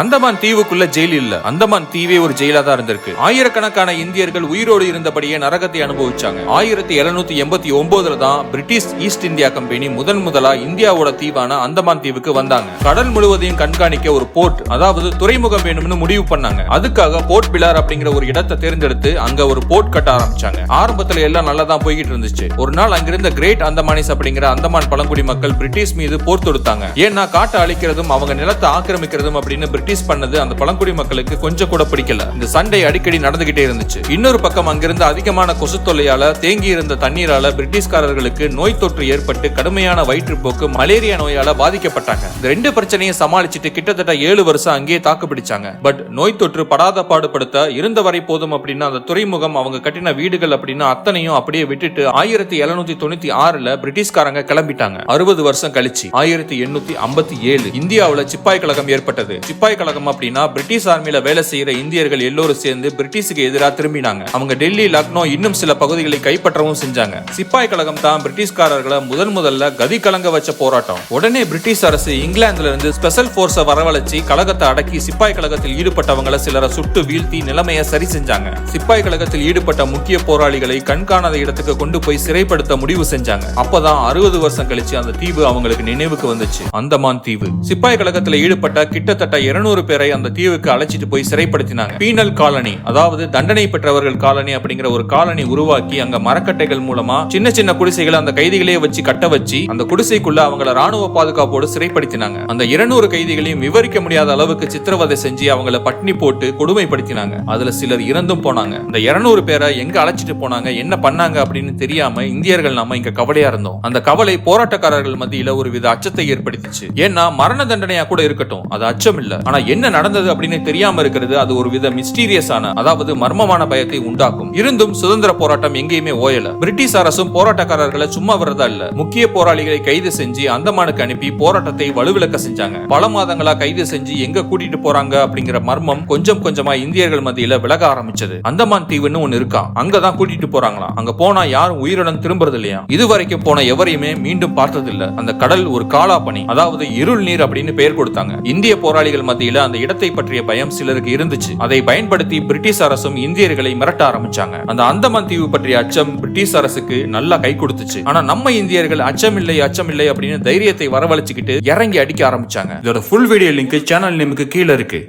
Andaman தீவுக்குள்ள jail இல்ல. அந்தமான் தீவே ஒரு ஜெயிலா தான் இருந்திருக்கு. ஆயிரக்கணக்கான இந்தியர்கள் உயிரோடு இருந்தபடியே நரகத்தை அனுபவிச்சாங்க. 1789 தான் பிரிட்டிஷ் ஈஸ்ட் இந்தியா கம்பெனி முதலா இந்தியாவோட தீவான அந்தமான் தீவுக்கு வந்தாங்க. கடல் முழுவதையும் கண்காணிக்க ஒரு போர்ட், அதாவது துறைமுகம் வேணும்னு முடிவு பண்ணாங்க. அதுக்காக போர்ட் பிலார் அப்படிங்கிற ஒரு இடத்தை தேர்ந்தெடுத்து அங்க ஒரு போர்ட் கட்ட ஆரம்பிச்சாங்க. ஆரம்பத்துல எல்லாம் நல்லா தான் போய்கிட்டு இருந்துச்சு. ஒரு நாள் அங்கிருந்த கிரேட் அந்தமானிஸ் அப்படிங்கிற அந்தமான் பழங்குடி மக்கள் பிரிட்டிஷ் மீது போர் தொடுத்தாங்க. ஏன்னா காட்டை அழிக்கிறதும் அவங்க நிலத்தை ஆக்கிரமிக்கிறதும் அப்படின்னு பிரிட்டிஷ் பண்ணது அந்த பழங்குடி மக்களுக்கு கொஞ்சம் கூட பிடிக்கல. இந்த சண்டை அடிக்கடி நடந்துகிட்டே இருந்துச்சு. இன்னொரு பக்கம் அங்கிருந்து அதிகமான கொசு தொல்லையால தேங்கி இருந்த தண்ணீரால பிரிட்டிஷ்காரர்களுக்கு நோய் தொற்று ஏற்பட்டு கடுமையான வயிற்றுப்போக்கு, மலேரியா நோயால பாதிக்கப்பட்டாங்க. இந்த ரெண்டு பிரச்சனையை சமாளிச்சுட்டு கிட்டத்தட்ட 7 வருஷம் அங்கேயே தாக்கு பிடிச்சாங்க. பட் நோய் தொற்று படாத பாடுபடுத்த இருந்த வரை போதும் அப்படின்னு அந்த துறைமுகம், அவங்க கட்டின வீடுகள் அப்படின்னு அத்தனையும் அப்படியே விட்டுட்டு 1796 பிரிட்டிஷ்காரங்க கிளம்பிட்டாங்க. 60 வருஷம் கழிச்சு 1857 இந்தியாவுல சிப்பாய் கழகம் ஏற்பட்டது. சிப்பாய் கழகம் அப்படின்னா பிரிட்டிஷ் ஆர்மியில வேலை செய்யற இந்தியர்கள் எல்லோரும் சேர்ந்து பிரிட்டிஷுக்கு எதிராக திரும்பினாங்க. அவங்க டெல்லி, லக்னோ இன்னும் சில பகுதிகளை கைப்பற்றவும் செஞ்சாங்க. சிப்பாய் கழகம் தான் பிரிட்டிஷ்காரர்களை முதல்ல கதி கலங்க வச்ச போராட்டம். உடனே பிரிட்டிஷ் அரசு இங்கிலாந்துல இருந்து ஸ்பெஷல் போர்ஸை வரவழைச்சு கழகத்தை அடக்கி சிப்பாய் கழகத்தில் ஈடுபட்டவங்களை சிலரை சுட்டு வீழ்த்தி நிலைமையை சரி செஞ்சாங்க. சிப்பாய் கழகத்தில் ஈடுபட்ட முக்கிய போராளிகளை கண்காணாத இடத்துக்கு கொண்டு போய் சிறைப்படுத்த முடிவு செஞ்சாங்க. அப்பதான் 60 வருஷம் கழிச்சு அந்த தீவு அவங்களுக்கு நினைவுக்கு வந்துச்சு, அந்தமான் தீவு. சிப்பாய் கழகத்தில் ஈடுபட்ட கிட்டத்தட்ட 200 பேரை அந்த தீவுக்கு அழைச்சிட்டு போய் சிறைப்படுத்தினாங்க. பீனல் காலனி, அதாவது தண்டனை பெற்றவர்கள் காலனி அப்படிங்கிற ஒரு காலனி உருவாக்கி அங்க மரக்கட்டைகள் மூலமா சின்ன சின்ன குடிசைகளை அந்த கைதிகளே வச்சு கட்ட வச்சு அந்த குடிசைக்குள்ள அவங்கள ராணுவ பாதுகாப்போடு சிறைப்படுத்தினாங்க. அந்த 200 கைதிகளையும் விவரிக்க முடியாத அளவுக்கு சித்திரவதை செஞ்சு அவங்கள பட்டினி போட்டு கொடுமைப்படுத்தினாங்க. அதுல சிலர் இறந்தும் போனாங்க. அந்த 200 பேரை எங்க அழைச்சிட்டு போனாங்க, என்ன பண்ணாங்க அப்படின்னு தெரியாம இந்தியர்கள் நாம இங்க கவலையா இருந்தோம். அந்த கவலை போராட்டக்காரர்கள் மத்தியில ஒரு வித அச்சத்தை ஏற்படுத்திச்சு. ஏன்னா மரண தண்டனையா கூட இருக்கட்டும், அது அச்சம் இல்ல. ஆனா என்ன நடந்தது அப்படின்னு தெரியாம இருக்கிறது, அது ஒரு வித மிஸ்டீரியஸான, அதாவது மர்மமான பயத்தை உண்டாக்கும். இருந்தும் சுதந்திர போராட்டம் எங்கேயுமே ஓயல. பிரிட்டிஷ் அரசும் போராட்டக்காரர்களை சும்மா வரதா இல்ல, முக்கிய போராளிகளை கைது செஞ்சு அந்தமானுக்கு அனுப்பி போராட்டத்தை வலுவிழக்க செஞ்சாங்க. பல மாதங்களா கைது செஞ்சு எங்க கூட்டிட்டு போறாங்க அப்படிங்கிற மர்மம் கொஞ்சம் கொஞ்சமா இந்தியர்கள் மத்தியில விலக ஆரம்பிச்சது. அந்தமான் தீவுன்னு ஒன்னு இருக்கா, அங்கதான் கூட்டிட்டு போறாங்களாம். அங்க போனா யாரும் உயிருடன் திரும்புறது இல்லையா. இதுவரைக்கும் போன எவரையுமே மீண்டும் பார்த்தது இல்ல. அந்த கடல் ஒரு காலா பனி, அதாவது இருள் நீர் அப்படின்னு பெயர் கொடுத்தாங்க. இந்திய போராளிகள் மத்தியில அந்த இடத்தை பற்றிய பயம் சிலருக்கு இருந்துச்சு. அதை பயன்படுத்தி பிரிட்டிஷ் அரசும் இந்தியர்களை மிரட்ட ஆரம்பிச்சாங்க. அந்த அந்தமான் தீவு பற்றிய அச்சம் பிரிட்டிஷ் அரசுக்கு நல்லா கை கொடுத்துச்சு. ஆனா நம்ம இந்தியர்கள் அச்சமில்லை அப்படின்னு தைரியத்தை வரவழைச்சுக்கிட்டு இறங்கி அடிக்க ஆரம்பிச்சாங்க. இதோட ஃபுல் வீடியோ லிங்க் சேனல் நேமுக்கு கீழே இருக்கு.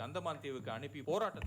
அந்தமான் தீவுக்கு அனுப்பி போராட்டம்